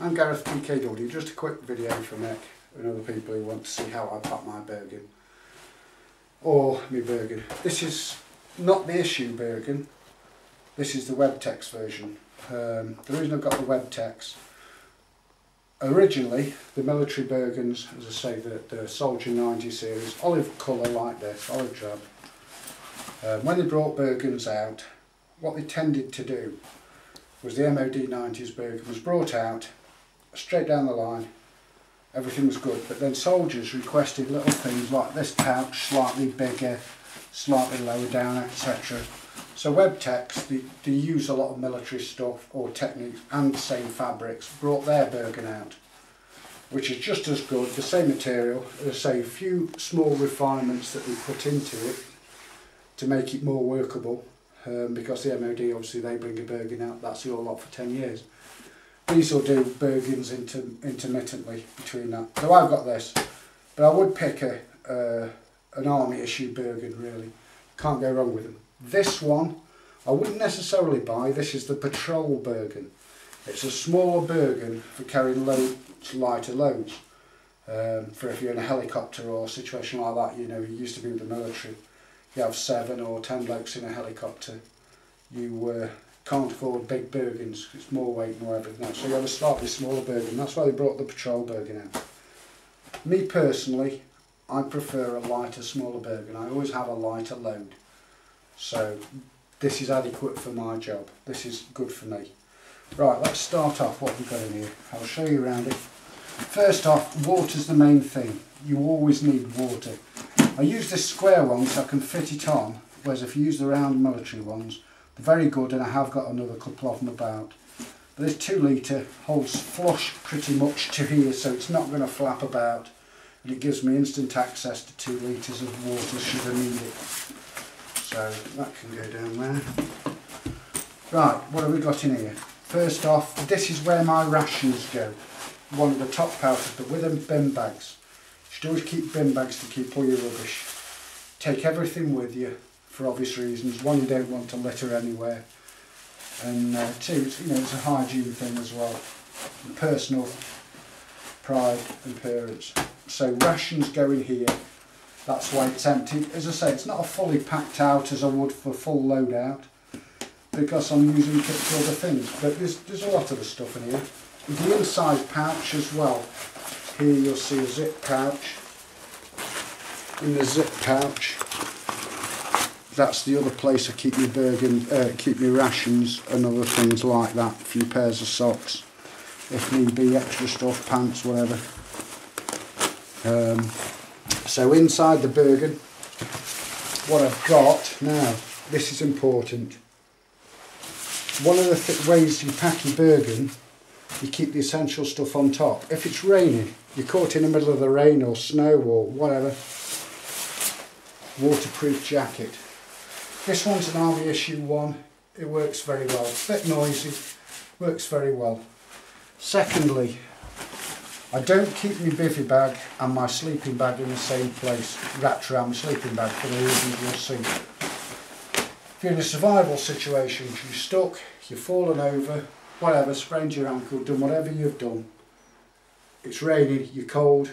I'm Garethbkw Bergan, just a quick video for Mick and other people who want to see how I pack my Bergan. Or my Bergan. This is not the issue Bergan, this is the web text version. The reason I've got the web text, originally the military Bergans, as I say, the Soldier 90 series, olive colour like this, olive drab. When they brought Bergans out, what they tended to do was the MOD 90s Bergan was brought out, straight down the line, everything was good, but then soldiers requested little things like this pouch, slightly bigger, slightly lower down, etc. So web text, they use a lot of military stuff or techniques and the same fabrics, brought their Bergan out, which is just as good, the same material, as I say, a few small refinements that they put into it to make it more workable. Because the MOD, obviously, they bring a Bergan out, that's the all lot for 10 years. These will do Bergans intermittently between that. So I've got this, but I would pick an army issue Bergan, really. Can't go wrong with them. This one, I wouldn't necessarily buy. This is the patrol Bergan. It's a smaller Bergan for carrying lighter loads. For if you're in a helicopter or a situation like that, you know, you used to be with the military. You have 7 or 10 blokes in a helicopter, you can't afford big Bergans, it's more weight and more everything else. So you have a slightly smaller Bergan, that's why they brought the patrol Bergan out. Me personally, I prefer a lighter, smaller Bergan. I always have a lighter load. So this is adequate for my job, this is good for me. Right, let's start off what we've got in here. I'll show you around it. First off, water's the main thing. You always need water. I use this square one so I can fit it on, whereas if you use the round military ones, they're very good, and I have got another couple of them about. But this 2 litre holds flush pretty much to here, so it's not going to flap about, and it gives me instant access to 2 litres of water should I need it. So that can go down there. Right, what have we got in here? First off, this is where my rations go. One of the top pouches, but with them bin bags. You should always keep bin bags to keep all your rubbish. Take everything with you for obvious reasons. 1, you don't want to litter anywhere, and 2, it's a hygiene thing as well, and personal pride and appearance. So rations go in here. That's why it's empty. As I say, it's not a fully packed out as I would for full load out, because I'm using it for other things. But there's a lot of the stuff in here. The inside pouch as well. Here you'll see a zip pouch. In the zip pouch, that's the other place I keep my Bergan, keep my rations and other things like that. A few pairs of socks, if need be, extra stuff, pants, whatever. So inside the Bergan, what I've got now, this is important. One of the ways you pack your Bergan, you keep the essential stuff on top. If it's raining, you're caught in the middle of the rain or snow or whatever, waterproof jacket. This one's an army issue one, it works very well. Bit noisy, works very well. Secondly, I don't keep my bivvy bag and my sleeping bag in the same place, wrapped around my sleeping bag for the reasons you'll see. If you're in a survival situation, you're stuck, you've fallen over, whatever, sprained your ankle, done whatever you've done, it's raining, you're cold,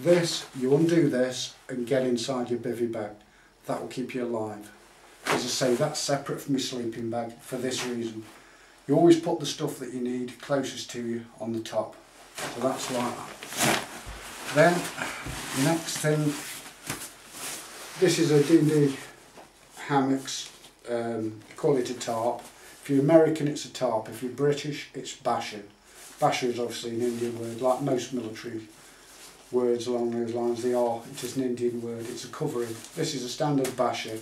you undo this and get inside your bivvy bag. That will keep you alive. As I say, that's separate from your sleeping bag for this reason. You always put the stuff that you need closest to you on the top. So that's like that. Then, next thing, this is a D&D hammocks, call it a tarp. If you're American, it's a tarp. If you're British, it's basher. Basher is obviously an Indian word, like most military words along those lines. It is an Indian word, it's a covering. This is a standard basher,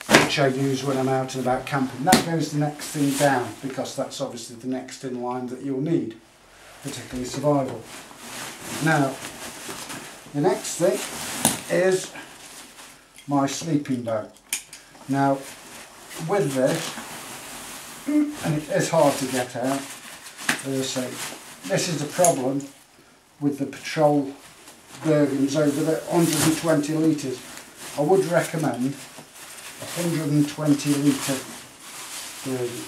which I use when I'm out and about camping. That goes the next thing down, because that's obviously the next in line that you'll need, particularly survival. Now, the next thing is my sleeping bag. Now, with this, and it is hard to get out, as I say, this is the problem with the patrol Bergans over the 120 litres. I would recommend 120 litre Bergan.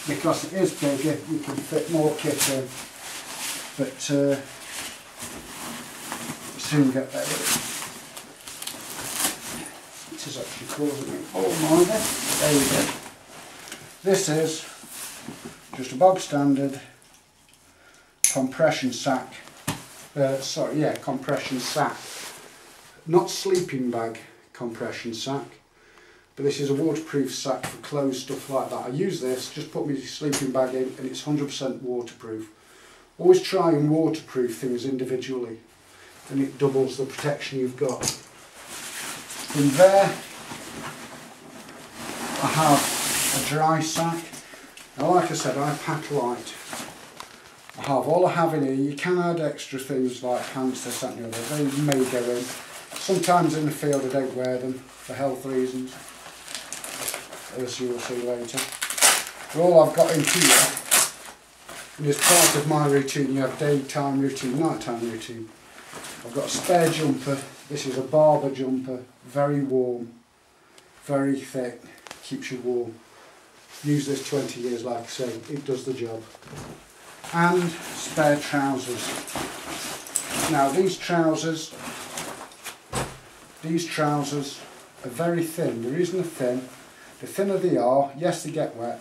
because it is bigger, you can fit more kit in, but soon get there with it. It is actually causing me all minor. There you go. This is just a bog standard compression sack. Compression sack. Not sleeping bag compression sack, but this is a waterproof sack for clothes, stuff like that. I use this, just put my sleeping bag in, and it's 100% waterproof. Always try and waterproof things individually, and it doubles the protection you've got. From there, I have a dry sack. Now, like I said, I pack light. All I have in here, you can add extra things like pants, this, that and the other. They may go in. Sometimes in the field I don't wear them for health reasons, as you will see later. But all I've got in here, and as part of my routine, you have daytime routine, nighttime routine. I've got a spare jumper. This is a barber jumper, very warm, very thick, keeps you warm. Used this 20 years, like I say, it does the job. And spare trousers. Now these trousers are very thin. The reason they're thin, the thinner they are, yes they get wet,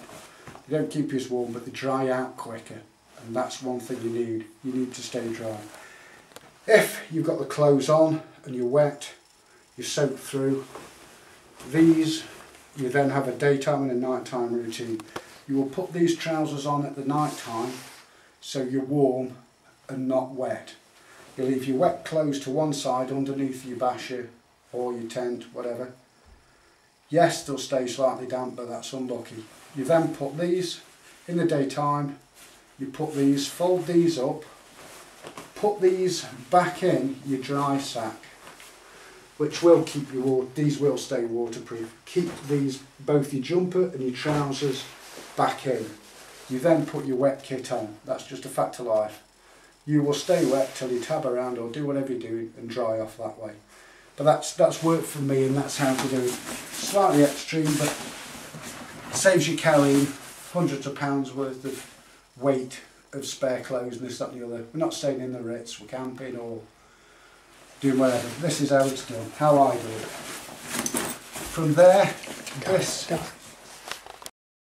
they don't keep you as warm, but they dry out quicker, and that's one thing you need to stay dry. If you've got the clothes on and you're wet, you're soaked through, these, you then have a daytime and a nighttime routine. You will put these trousers on at the night time so you're warm and not wet. You leave your wet clothes to one side underneath your basher or your tent, whatever. Yes, they'll stay slightly damp, but that's unlucky. You then put these in the daytime, you put these, fold these up, put these back in your dry sack, which will keep you, these will stay waterproof. Keep these, both your jumper and your trousers, back in. You then put your wet kit on. That's just a fact of life. You will stay wet till you tab around or do whatever you're doing and dry off that way. But that's worked for me, and that's how to do it. Slightly extreme, but it saves you carrying hundreds of pounds worth of weight of spare clothes and this, that and the other. We're not staying in the Ritz, we're camping or doing whatever. This is how it's done, how I do it. From there, this